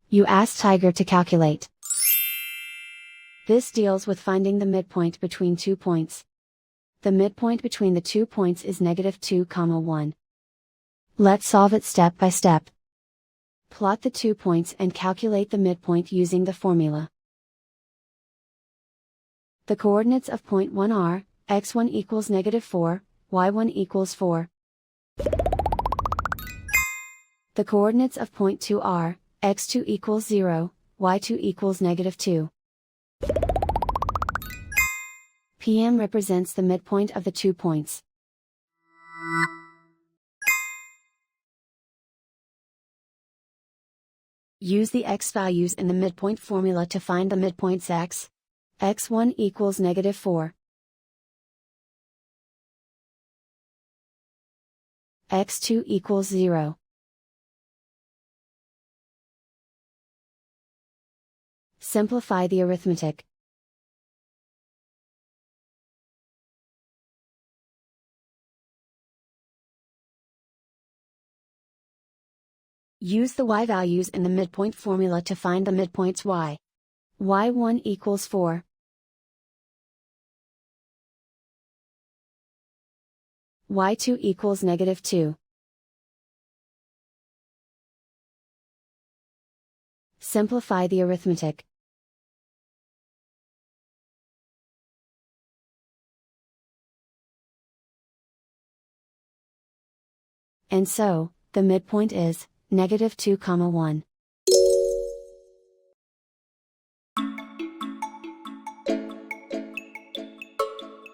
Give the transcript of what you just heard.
You ask Tiger to calculate. This deals with finding the midpoint between 2 points. The midpoint between the 2 points is -2, 1. Let's solve it step by step. Plot the 2 points and calculate the midpoint using the formula. The coordinates of point 1 are, x1 equals -4, y1 equals 4. The coordinates of point 2 are, x2 equals 0, y2 equals -2. PM represents the midpoint of the 2 points. Use the x values in the midpoint formula to find the midpoints x. x1 equals -4. x2 equals 0. Simplify the arithmetic. Use the y values in the midpoint formula to find the midpoints y. y1 equals 4. y2 equals -2. Simplify the arithmetic. And so, the midpoint is -2, 1.